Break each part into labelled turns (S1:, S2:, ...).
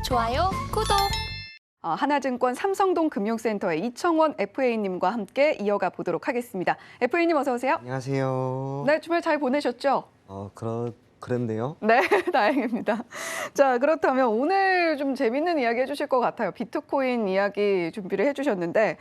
S1: 좋아요, 구독.
S2: 하나증권 삼성동 금융센터의 이청원 FA님과 함께 이어가 보도록 하겠습니다. FA님 어서 오세요.
S3: 안녕하세요.
S2: 네, 주말 잘 보내셨죠?
S3: 그랬네요.
S2: 네, 다행입니다. 자, 그렇다면 오늘 좀 재밌는 이야기 해주실 것 같아요. 비트코인 이야기 준비를 해주셨는데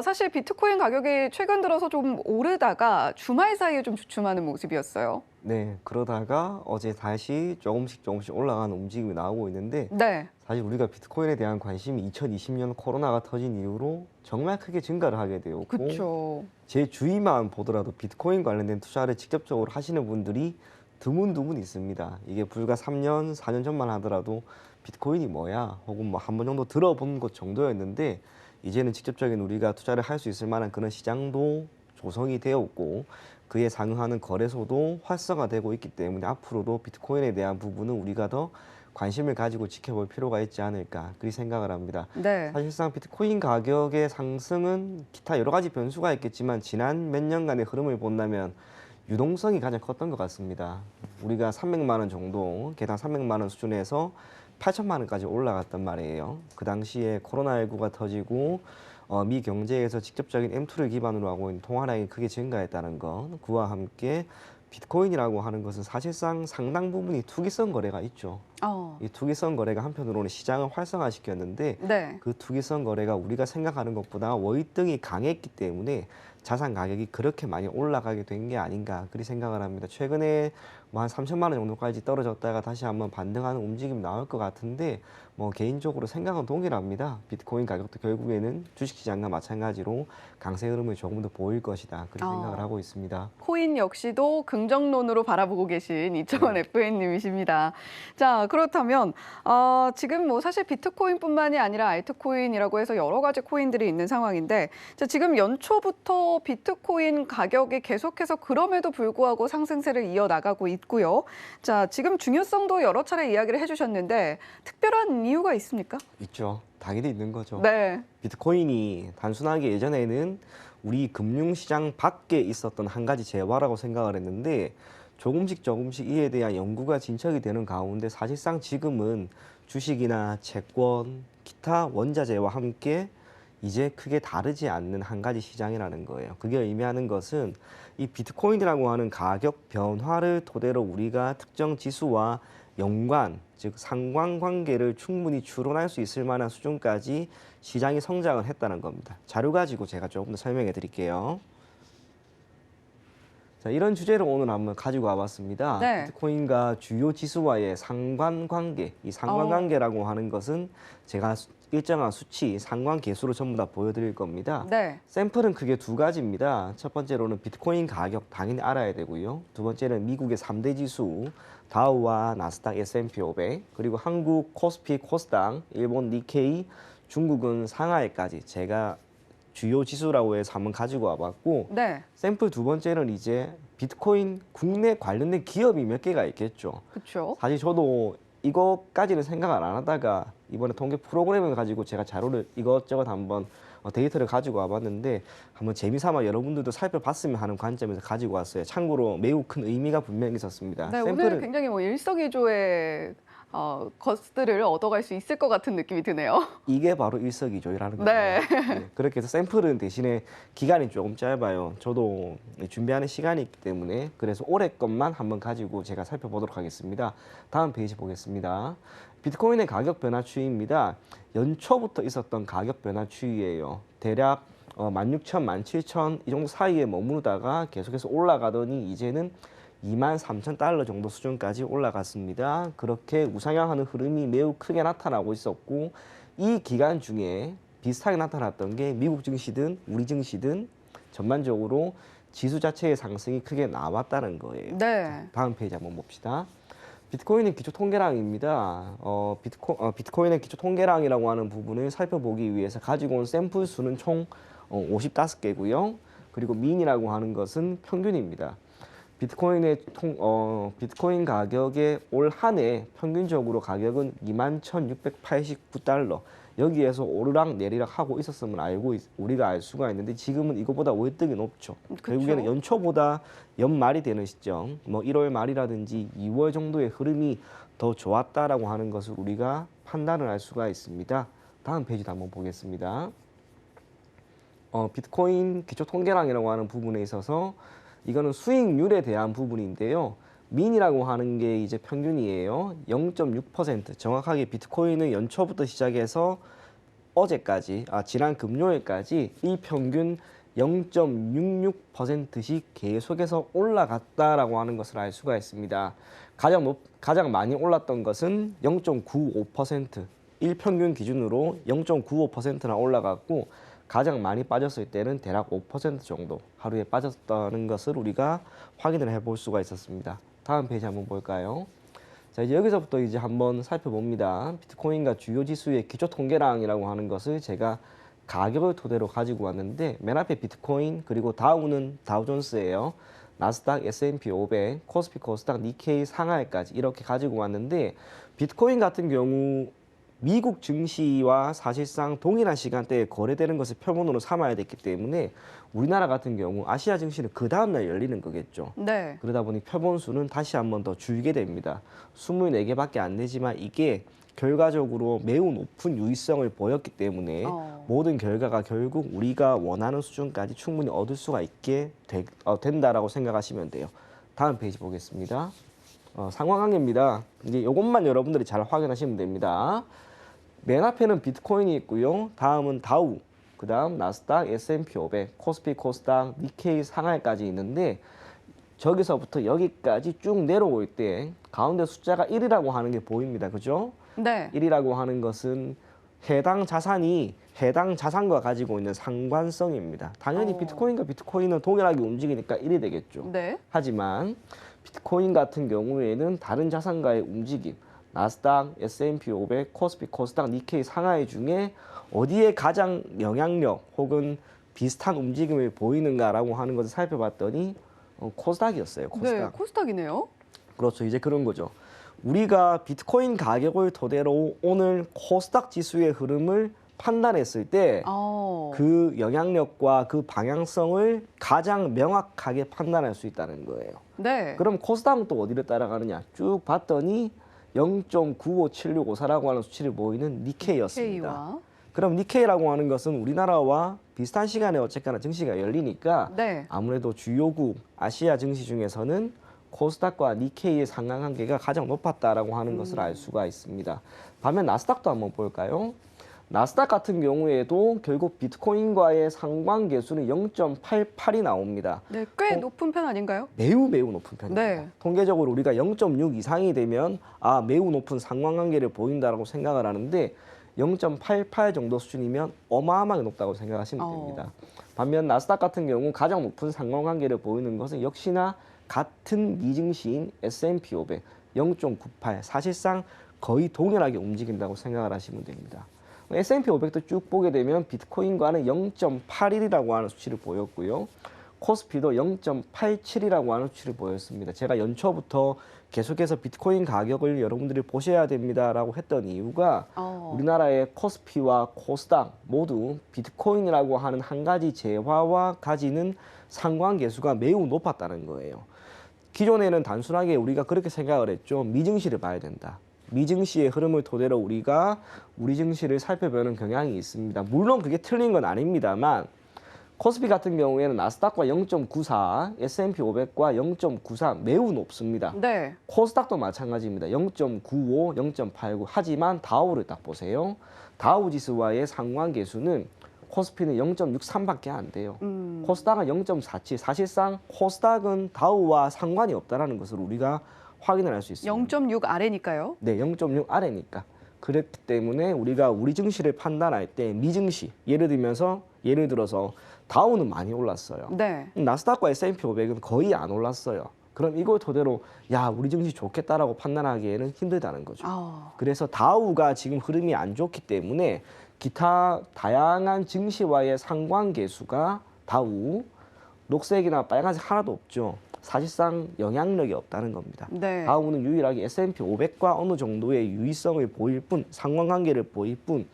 S2: 사실 비트코인 가격이 최근 들어서 좀 오르다가 주말 사이에 좀 주춤하는 모습이었어요.
S3: 네, 그러다가 어제 다시 조금씩 올라가는 움직임이 나오고 있는데
S2: 네,
S3: 사실 우리가 비트코인에 대한 관심이 2020년 코로나가 터진 이후로 정말 크게 증가를 하게 되었고
S2: 그렇죠.
S3: 제 주위만 보더라도 비트코인 관련된 투자를 직접적으로 하시는 분들이 드문드문 있습니다. 이게 불과 3년, 4년 전만 하더라도 비트코인이 뭐야? 혹은 뭐 한 번 정도 들어본 것 정도였는데 이제는 직접적인 우리가 투자를 할 수 있을 만한 그런 시장도 조성이 되었고 그에 상응하는 거래소도 활성화되고 있기 때문에 앞으로도 비트코인에 대한 부분은 우리가 더 관심을 가지고 지켜볼 필요가 있지 않을까 그렇게 생각을 합니다.
S2: 네,
S3: 사실상 비트코인 가격의 상승은 기타 여러 가지 변수가 있겠지만 지난 몇 년간의 흐름을 본다면 유동성이 가장 컸던 것 같습니다. 우리가 300만 원 정도, 개당 300만 원 수준에서 8천만 원까지 올라갔단 말이에요. 그 당시에 코로나19가 터지고 미 경제에서 직접적인 M2를 기반으로 하고 있는 통화량이 크게 증가했다는 것, 그와 함께 비트코인이라고 하는 것은 사실상 상당 부분이 투기성 거래가 있죠. 이 투기성 거래가 한편으로는 시장을 활성화시켰는데
S2: 네.
S3: 그 투기성 거래가 우리가 생각하는 것보다 월등히 강했기 때문에 자산 가격이 그렇게 많이 올라가게 된 게 아닌가 그렇게 생각을 합니다. 최근에 뭐 한 3천만 원 정도까지 떨어졌다가 다시 한번 반등하는 움직임이 나올 것 같은데 뭐 개인적으로 생각은 동일합니다. 비트코인 가격도 결국에는 주식시장과 마찬가지로 강세 흐름을 조금 더 보일 것이다 그렇게 생각을 하고 있습니다.
S2: 코인 역시도 긍정론으로 바라보고 계신 이청원 FA님이십니다. 자, 그렇다면 지금 뭐 사실 비트코인뿐만이 아니라 알트코인이라고 해서 여러 가지 코인들이 있는 상황인데 자, 지금 연초부터 비트코인 가격이 계속해서 그럼에도 불구하고 상승세를 이어나가고 있고요. 자, 지금 중요성도 여러 차례 이야기를 해주셨는데 특별한 이유가 있습니까?
S3: 있죠. 당연히 있는 거죠.
S2: 네,
S3: 비트코인이 단순하게 예전에는 우리 금융시장 밖에 있었던 한 가지 재화라고 생각을 했는데 조금씩 이에 대한 연구가 진척이 되는 가운데 사실상 지금은 주식이나 채권, 기타 원자재와 함께 이제 크게 다르지 않는 한 가지 시장이라는 거예요. 그게 의미하는 것은 이 비트코인이라고 하는 가격 변화를 토대로 우리가 특정 지수와 연관, 즉 상관관계를 충분히 추론할 수 있을 만한 수준까지 시장이 성장을 했다는 겁니다. 자료 가지고 제가 조금 더 설명해 드릴게요. 자, 이런 주제를 오늘 한번 가지고 와봤습니다.
S2: 네.
S3: 비트코인과 주요 지수와의 상관관계, 이 상관관계라고 하는 것은 제가 일정한 수치, 상관계수로 전부 다 보여드릴 겁니다.
S2: 네.
S3: 샘플은 크게 두 가지입니다. 첫 번째로는 비트코인 가격 당연히 알아야 되고요. 두 번째는 미국의 3대 지수, 다우와 나스닥 S&P 500, 그리고 한국 코스피 코스닥, 일본 니케이, 중국은 상하이까지 제가 주요 지수라고 해서 한번 가지고 와봤고
S2: 네,
S3: 샘플 두 번째는 이제 비트코인 국내 관련된 기업이 몇 개가 있겠죠.
S2: 그렇죠.
S3: 사실 저도 이것까지는 생각을 안 하다가 이번에 통계 프로그램을 가지고 제가 자료를 이것저것 한번 데이터를 가지고 와봤는데 한번 재미삼아 여러분들도 살펴봤으면 하는 관점에서 가지고 왔어요. 참고로 매우 큰 의미가 분명히 있었습니다.
S2: 네, 오늘 굉장히 뭐 일석이조의 것들을 얻어갈 수 있을 것 같은 느낌이 드네요.
S3: 이게 바로 일석이조라는
S2: 네.
S3: 거예요. 네, 그렇게 해서 샘플은 대신에 기간이 조금 짧아요. 저도 준비하는 시간이 있기 때문에 그래서 올해 것만 한번 가지고 제가 살펴보도록 하겠습니다. 다음 페이지 보겠습니다. 비트코인의 가격 변화 추이입니다. 연초부터 있었던 가격 변화 추이예요. 대략 16,000, 17,000 이 정도 사이에 머무르다가 계속해서 올라가더니 이제는 23,000달러 정도 수준까지 올라갔습니다. 그렇게 우상향하는 흐름이 매우 크게 나타나고 있었고 이 기간 중에 비슷하게 나타났던 게 미국 증시든 우리 증시든 전반적으로 지수 자체의 상승이 크게 나왔다는 거예요.
S2: 네.
S3: 다음 페이지 한번 봅시다. 비트코인은 기초 통계량입니다. 비트코인의 기초 통계량이라고 하는 부분을 살펴보기 위해서 가지고 온 샘플 수는 총 55개고요. 그리고 민이라고 하는 것은 평균입니다. 비트코인 가격의 올 한 해 평균적으로 가격은 21,689달러. 여기에서 오르락 내리락 하고 있었으면 우리가 알 수가 있는데 지금은 이거보다 월등히 높죠. 결국에는 연초보다 연말이 되는 시점, 뭐 1월 말이라든지 2월 정도의 흐름이 더 좋았다라고 하는 것을 우리가 판단을 할 수가 있습니다. 다음 페이지도 한번 보겠습니다. 비트코인 기초 통계량이라고 하는 부분에 있어서 이거는 수익률에 대한 부분인데요. 민이라고 하는 게 이제 평균이에요. 0.6%. 정확하게 비트코인은 연초부터 시작해서 어제까지, 지난 금요일까지 일평균 0.66%씩 계속해서 올라갔다라고 하는 것을 알 수가 있습니다. 가장 많이 올랐던 것은 0.95%, 일평균 기준으로 0.95%나 올라갔고, 가장 많이 빠졌을 때는 대략 5% 정도 하루에 빠졌다는 것을 우리가 확인을 해볼 수가 있었습니다. 다음 페이지 한번 볼까요? 자, 이제 여기서부터 이제 한번 살펴봅니다. 비트코인과 주요 지수의 기초 통계량이라고 하는 것을 제가 가격을 토대로 가지고 왔는데, 맨 앞에 비트코인, 그리고 다우는 다우존스예요. 나스닥, S&P 500, 코스피 코스닥, 니케이 상하이까지 이렇게 가지고 왔는데, 비트코인 같은 경우 미국 증시와 사실상 동일한 시간대에 거래되는 것을 표본으로 삼아야 됐기 때문에 우리나라 같은 경우 아시아 증시는 그 다음날 열리는 거겠죠.
S2: 네.
S3: 그러다 보니 표본 수는 다시 한번 더 줄게 됩니다. 24개밖에 안 되지만 이게 결과적으로 매우 높은 유의성을 보였기 때문에 모든 결과가 결국 우리가 원하는 수준까지 충분히 얻을 수가 있게 된다라고 생각하시면 돼요. 다음 페이지 보겠습니다. 상황관계입니다. 이제 이것만 여러분들이 잘 확인하시면 됩니다. 맨 앞에는 비트코인이 있고요. 다음은 다우, 그 다음 나스닥, S&P 500, 코스피 코스닥, 니케이 상하이까지 있는데, 저기서부터 여기까지 쭉 내려올 때 가운데 숫자가 1이라고 하는 게 보입니다. 그죠?
S2: 네.
S3: 1이라고 하는 것은 해당 자산이 해당 자산과 가지고 있는 상관성입니다. 당연히 비트코인과 비트코인은 동일하게 움직이니까 1이 되겠죠.
S2: 네.
S3: 하지만 비트코인 같은 경우에는 다른 자산과의 움직임, 나스닥, S&P 500, 코스피 코스닥, 니케이 상하이 중에 어디에 가장 영향력 혹은 비슷한 움직임을 보이는가라고 하는 것을 살펴봤더니 코스닥이었어요. 코스닥.
S2: 네, 코스닥이네요.
S3: 그렇죠. 이제 그런 거죠. 우리가 비트코인 가격을 토대로 오늘 코스닥 지수의 흐름을 판단했을 때 그 영향력과 그 방향성을 가장 명확하게 판단할 수 있다는 거예요.
S2: 네.
S3: 그럼 코스닥은 또 어디를 따라가느냐? 쭉 봤더니 0.95764라고 하는 수치를 보이는 니케이였습니다.
S2: K와.
S3: 그럼 니케이라고 하는 것은 우리나라와 비슷한 시간에 어쨌거나 증시가 열리니까
S2: 네.
S3: 아무래도 주요국 아시아 증시 중에서는 코스닥과 니케이의 상관관계가 가장 높았다라고 하는 것을 알 수가 있습니다. 반면 나스닥도 한번 볼까요? 나스닥 같은 경우에도 결국 비트코인과의 상관계수는 0.88이 나옵니다.
S2: 네, 꽤 높은 편 아닌가요?
S3: 매우 높은 편입니다.
S2: 네.
S3: 통계적으로 우리가 0.6 이상이 되면 매우 높은 상관관계를 보인다라고 생각을 하는데 0.88 정도 수준이면 어마어마하게 높다고 생각하시면 됩니다. 반면 나스닥 같은 경우 가장 높은 상관관계를 보이는 것은 역시나 같은 미증시인 S&P 500 0.98, 사실상 거의 동일하게 움직인다고 생각을 하시면 됩니다. S&P 500도 쭉 보게 되면 비트코인과는 0.81이라고 하는 수치를 보였고요. 코스피도 0.87이라고 하는 수치를 보였습니다. 제가 연초부터 계속해서 비트코인 가격을 여러분들이 보셔야 됩니다라고 했던 이유가 우리나라의 코스피와 코스닥 모두 비트코인이라고 하는 한 가지 재화와 가지는 상관계수가 매우 높았다는 거예요. 기존에는 단순하게 우리가 그렇게 생각을 했죠. 미증시를 봐야 된다. 미증시의 흐름을 토대로 우리가 우리 증시를 살펴보는 경향이 있습니다. 물론 그게 틀린 건 아닙니다만 코스피 같은 경우에는 나스닥과 0.94, S&P 500과 0.94 매우 높습니다.
S2: 네.
S3: 코스닥도 마찬가지입니다. 0.95, 0.89. 하지만 다우를 딱 보세요. 다우 지수와의 상관계수는 코스피는 0.63밖에 안 돼요. 코스닥은 0.47. 사실상 코스닥은 다우와 상관이 없다는 것을 우리가 확인을 할 수 있습니다.
S2: 0.6 아래니까요.
S3: 네, 0.6 아래니까. 그렇기 때문에 우리가 우리 증시를 판단할 때 미증시, 예를 들어서 다우는 많이 올랐어요.
S2: 네.
S3: 나스닥과 S&P 500은 거의 안 올랐어요. 그럼 이걸 토대로 우리 증시 좋겠다라고 판단하기에는 힘들다는 거죠. 그래서 다우가 지금 흐름이 안 좋기 때문에 기타 다양한 증시와의 상관계수가 다우, 녹색이나 빨간색 하나도 없죠. 사실상 영향력이 없다는 겁니다.
S2: 네.
S3: 다우는 유일하게 S&P 500과 어느 정도의 유의성을 보일 뿐, 상관관계를 보일 뿐,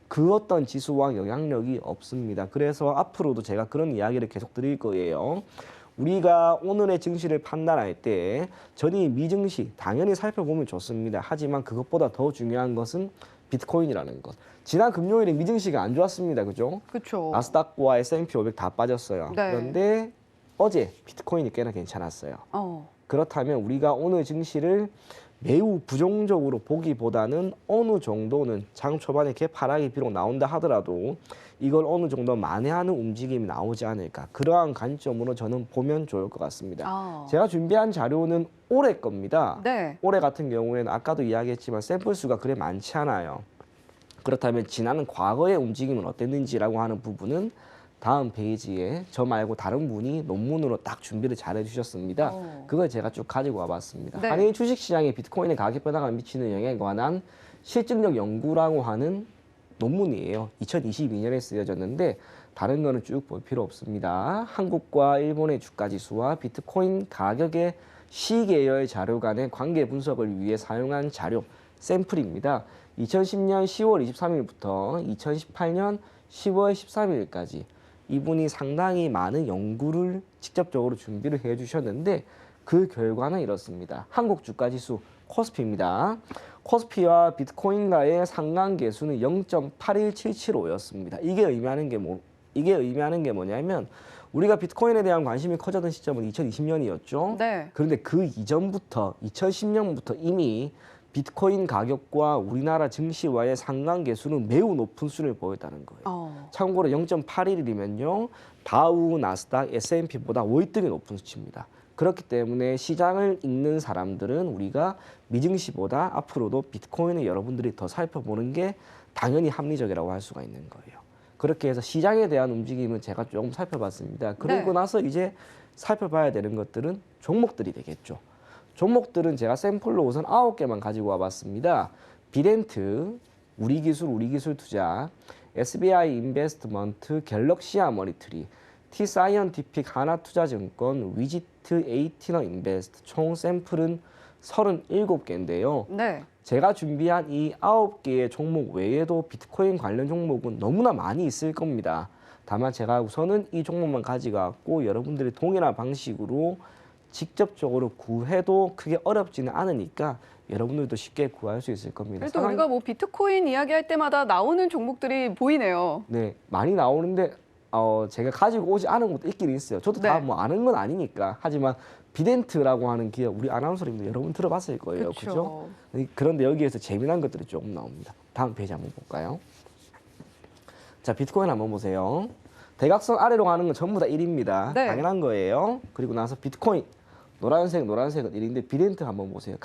S3: 그 어떤 지수와 영향력이 없습니다. 그래서 앞으로도 제가 그런 이야기를 계속 드릴 거예요. 우리가 오늘의 증시를 판단할 때 전이 미증시 당연히 살펴보면 좋습니다. 하지만 그것보다 더 중요한 것은 비트코인이라는 것. 지난 금요일에 미증시가 안 좋았습니다. 그죠?
S2: 그렇죠.
S3: 나스닥과 S&P 500 다 빠졌어요.
S2: 네.
S3: 그런데 어제 비트코인이 꽤나 괜찮았어요. 그렇다면 우리가 오늘 증시를 매우 부정적으로 보기보다는 어느 정도는 장 초반에 개파락이 비록 나온다 하더라도 이걸 어느 정도 만회하는 움직임이 나오지 않을까. 그러한 관점으로 저는 보면 좋을 것 같습니다. 제가 준비한 자료는 올해 겁니다.
S2: 네.
S3: 올해 같은 경우에는 아까도 이야기했지만 샘플 수가 그래 많지 않아요. 그렇다면 지나는 과거의 움직임은 어땠는지라고 하는 부분은 다음 페이지에 저 말고 다른 분이 논문으로 딱 준비를 잘 해주셨습니다. 그걸 제가 쭉 가지고 와봤습니다.
S2: 네.
S3: 한일 주식시장의 비트코인의 가격 변화가 미치는 영향에 관한 실증적 연구라고 하는 논문이에요. 2022년에 쓰여졌는데 다른 거는 쭉 볼 필요 없습니다. 한국과 일본의 주가지수와 비트코인 가격의 시계열 자료 간의 관계 분석을 위해 사용한 자료 샘플입니다. 2010년 10월 23일부터 2018년 10월 13일까지 이분이 상당히 많은 연구를 직접적으로 준비를 해주셨는데 그 결과는 이렇습니다. 한국 주가지수 코스피입니다. 코스피와 비트코인과의 상관계수는 0.81775였습니다. 이게 의미하는 게 뭐냐면 우리가 비트코인에 대한 관심이 커졌던 시점은 2020년이었죠.
S2: 네.
S3: 그런데 그 이전부터 2010년부터 이미 비트코인 가격과 우리나라 증시와의 상관계수는 매우 높은 수를 보였다는 거예요. 참고로 0.81이면요. 다우, 나스닥, S&P보다 월등히 높은 수치입니다. 그렇기 때문에 시장을 읽는 사람들은 우리가 미증시보다 앞으로도 비트코인을 여러분들이 더 살펴보는 게 당연히 합리적이라고 할 수가 있는 거예요. 그렇게 해서 시장에 대한 움직임은 제가 조금 살펴봤습니다. 그러고 나서 이제 살펴봐야 되는 것들은 종목들이 되겠죠. 종목들은 제가 샘플로 우선 9개만 가지고 와봤습니다. 비덴트, 우리기술 투자, SBI 인베스트먼트, 갤럭시아 머니터리, T사이언티픽, 하나투자증권, 위지트, 에이티너 인베스트 총 샘플은 37개인데요.
S2: 네.
S3: 제가 준비한 이 9개의 종목 외에도 비트코인 관련 종목은 너무나 많이 있을 겁니다. 다만 제가 우선은 이 종목만 가져갔고 여러분들이 동일한 방식으로 직접적으로 구해도 크게 어렵지는 않으니까 여러분들도 쉽게 구할 수 있을 겁니다.
S2: 그래도 우리가 뭐 비트코인 이야기할 때마다 나오는 종목들이 보이네요.
S3: 네, 많이 나오는데 제가 가지고 오지 않은 것도 있긴 있어요. 저도 다 뭐 아는 건 아니니까. 하지만 비덴트라고 하는 기업 우리 아나운서님도 여러분 들어봤을 거예요. 그렇죠? 그런데 여기에서 재미난 것들이 조금 나옵니다. 다음 페이지 한번 볼까요? 자, 비트코인 한번 보세요. 대각선 아래로 가는 건 전부 다 1입니다.
S2: 네.
S3: 당연한 거예요. 그리고 나서 비트코인 노란색은 1인데 비덴트 한번 보세요.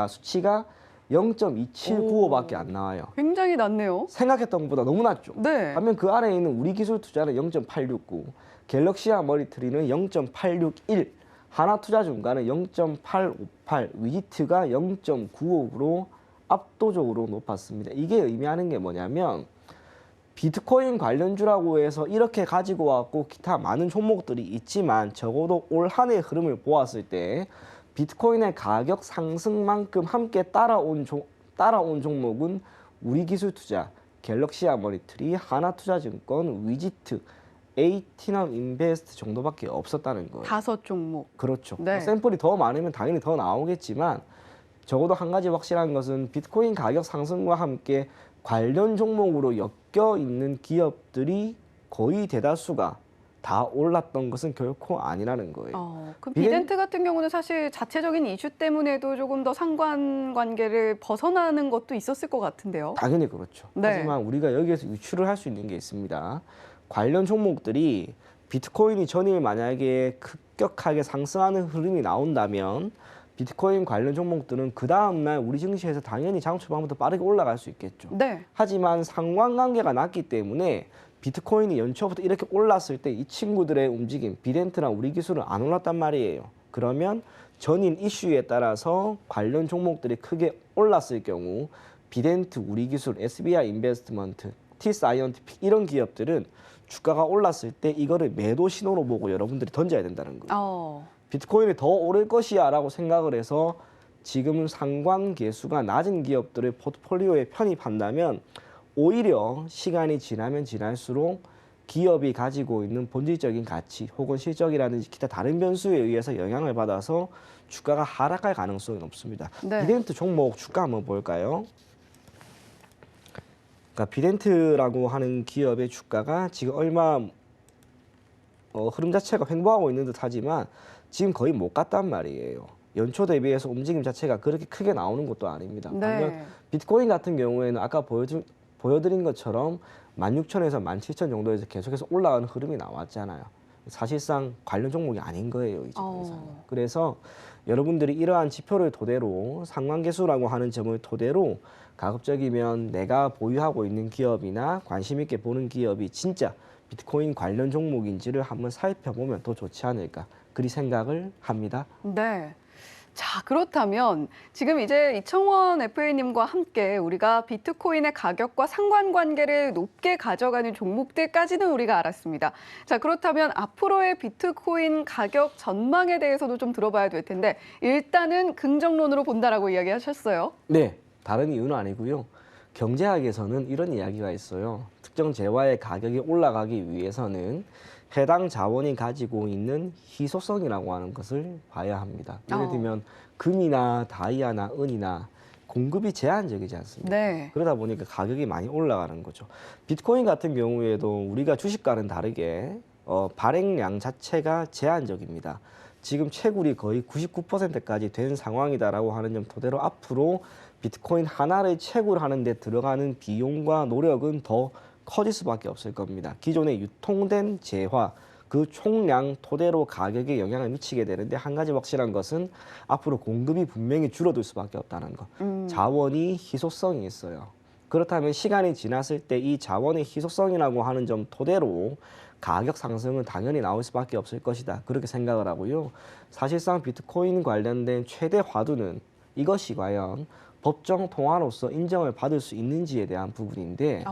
S3: 수치가 0.2795밖에 안 나와요.
S2: 굉장히 낮네요.
S3: 생각했던 것보다 너무 낮죠.
S2: 네.
S3: 반면 그 아래에 있는 우리기술 투자는 0.869, 갤럭시아 머니터리는 0.861, 하나투자증권은 0.858, 위지트가 0.95로 압도적으로 높았습니다. 이게 의미하는 게 뭐냐면 비트코인 관련주라고 해서 이렇게 가지고 왔고 기타 많은 종목들이 있지만 적어도 올 한 해의 흐름을 보았을 때 비트코인의 가격 상승만큼 함께 따라온 종목은 우리기술투자, 갤럭시아 머니터리, 하나투자증권, 위지트, 에이티넘 인베스트 정도밖에 없었다는 거예요.
S2: 5종목.
S3: 그렇죠.
S2: 네.
S3: 샘플이 더 많으면 당연히 더 나오겠지만 적어도 한 가지 확실한 것은 비트코인 가격 상승과 함께 관련 종목으로 엮여 있는 기업들이 거의 대다수가 다 올랐던 것은 결코 아니라는 거예요.
S2: 그 비덴트 같은 경우는 사실 자체적인 이슈 때문에도 조금 더 상관관계를 벗어나는 것도 있었을 것 같은데요.
S3: 당연히 그렇죠.
S2: 네.
S3: 하지만 우리가 여기에서 유추를 할 수 있는 게 있습니다. 관련 종목들이 비트코인이 전일 만약에 급격하게 상승하는 흐름이 나온다면 비트코인 관련 종목들은 그 다음날 우리 증시에서 당연히 장 초반부터 빠르게 올라갈 수 있겠죠.
S2: 네.
S3: 하지만 상관관계가 낮기 때문에 비트코인이 연초부터 이렇게 올랐을 때 이 친구들의 움직임, 비덴트랑 우리 기술은 안 올랐단 말이에요. 그러면 전일 이슈에 따라서 관련 종목들이 크게 올랐을 경우 비덴트, 우리 기술, SBI 인베스트먼트, T사이언티픽 이런 기업들은 주가가 올랐을 때 이거를 매도 신호로 보고 여러분들이 던져야 된다는 거예요. 비트코인이 더 오를 것이야 라고 생각을 해서 지금 상관계수가 낮은 기업들을 포트폴리오에 편입한다면 오히려 시간이 지나면 지날수록 기업이 가지고 있는 본질적인 가치 혹은 실적이라든지 기타 다른 변수에 의해서 영향을 받아서 주가가 하락할 가능성이 높습니다.
S2: 네.
S3: 비덴트 종목 주가 한번 볼까요? 그러니까 비덴트라고 하는 기업의 주가가 지금 얼마 흐름 자체가 횡보하고 있는 듯하지만 지금 거의 못 갔단 말이에요. 연초 대비해서 움직임 자체가 그렇게 크게 나오는 것도 아닙니다. 반면
S2: 네.
S3: 비트코인 같은 경우에는 아까 보여드린 것처럼 16,000에서 17,000 정도에서 계속해서 올라가는 흐름이 나왔잖아요. 사실상 관련 종목이 아닌 거예요, 이제 더 이상. 그래서 여러분들이 이러한 지표를 토대로 상관계수라고 하는 점을 토대로 가급적이면 내가 보유하고 있는 기업이나 관심 있게 보는 기업이 진짜 비트코인 관련 종목인지를 한번 살펴보면 더 좋지 않을까 그리 생각을 합니다.
S2: 네. 자, 그렇다면 지금 이제 이청원 FA님과 함께 우리가 비트코인의 가격과 상관관계를 높게 가져가는 종목들까지는 우리가 알았습니다. 자, 그렇다면 앞으로의 비트코인 가격 전망에 대해서도 좀 들어봐야 될 텐데 일단은 긍정론으로 본다라고 이야기하셨어요.
S3: 네, 다른 이유는 아니고요. 경제학에서는 이런 이야기가 있어요. 특정 재화의 가격이 올라가기 위해서는 해당 자원이 가지고 있는 희소성이라고 하는 것을 봐야 합니다. 예를 들면 금이나 다이아나 은이나 공급이 제한적이지 않습니까?
S2: 네.
S3: 그러다 보니까 가격이 많이 올라가는 거죠. 비트코인 같은 경우에도 우리가 주식과는 다르게 발행량 자체가 제한적입니다. 지금 채굴이 거의 99%까지 된 상황이다라고 하는 점 토대로 앞으로 비트코인 하나를 채굴하는 데 들어가는 비용과 노력은 더 커질 수밖에 없을 겁니다. 기존에 유통된 재화 그 총량 토대로 가격에 영향을 미치게 되는데 한 가지 확실한 것은 앞으로 공급이 분명히 줄어들 수밖에 없다는 것. 자원이 희소성이 있어요. 그렇다면 시간이 지났을 때 이 자원의 희소성이라고 하는 점 토대로 가격 상승은 당연히 나올 수밖에 없을 것이다. 그렇게 생각을 하고요. 사실상 비트코인 관련된 최대 화두는 이것이 과연 법정 통화로서 인정을 받을 수 있는지에 대한 부분인데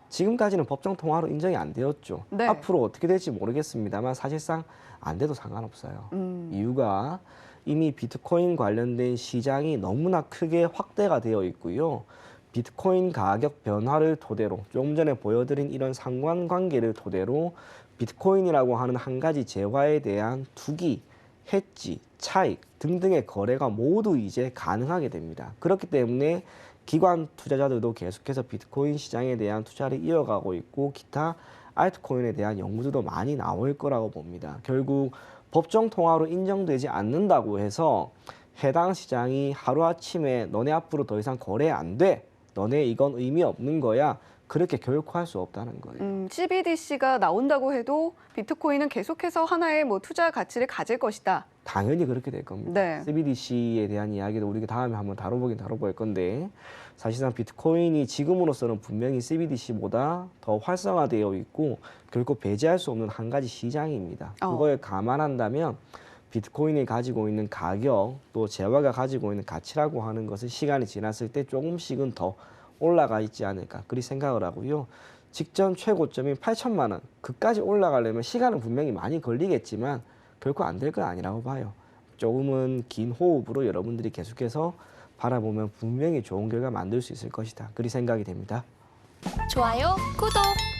S3: 지금까지는 법정 통화로 인정이 안 되었죠.
S2: 네.
S3: 앞으로 어떻게 될지 모르겠습니다만 사실상 안 돼도 상관없어요. 이유가 이미 비트코인 관련된 시장이 너무나 크게 확대가 되어 있고요. 비트코인 가격 변화를 토대로 조금 전에 보여드린 이런 상관관계를 토대로 비트코인이라고 하는 한 가지 재화에 대한 투기, 해지, 차익 등등의 거래가 모두 이제 가능하게 됩니다. 그렇기 때문에 기관 투자자들도 계속해서 비트코인 시장에 대한 투자를 이어가고 있고 기타 알트코인에 대한 연구들도 많이 나올 거라고 봅니다. 결국 법정 통화로 인정되지 않는다고 해서 해당 시장이 하루아침에 너네 앞으로 더 이상 거래 안 돼. 너네 이건 의미 없는 거야. 그렇게 결코 할 수 없다는 거예요.
S2: CBDC가 나온다고 해도 비트코인은 계속해서 하나의 투자 가치를 가질 것이다.
S3: 당연히 그렇게 될 겁니다.
S2: 네.
S3: CBDC에 대한 이야기도 우리가 다음에 한번 다뤄볼 건데 사실상 비트코인이 지금으로서는 분명히 CBDC보다 더 활성화되어 있고 결코 배제할 수 없는 한 가지 시장입니다. 그걸 감안한다면 비트코인이 가지고 있는 가격 또 재화가 가지고 있는 가치라고 하는 것을 시간이 지났을 때 조금씩은 더 올라가 있지 않을까 그리 생각을 하고요. 직전 최고점인 8천만 원 그까지 올라가려면 시간은 분명히 많이 걸리겠지만 결코 안 될 건 아니라고 봐요. 조금은 긴 호흡으로 여러분들이 계속해서 바라보면 분명히 좋은 결과 만들 수 있을 것이다. 그리 생각이 됩니다.
S1: 좋아요, 구독!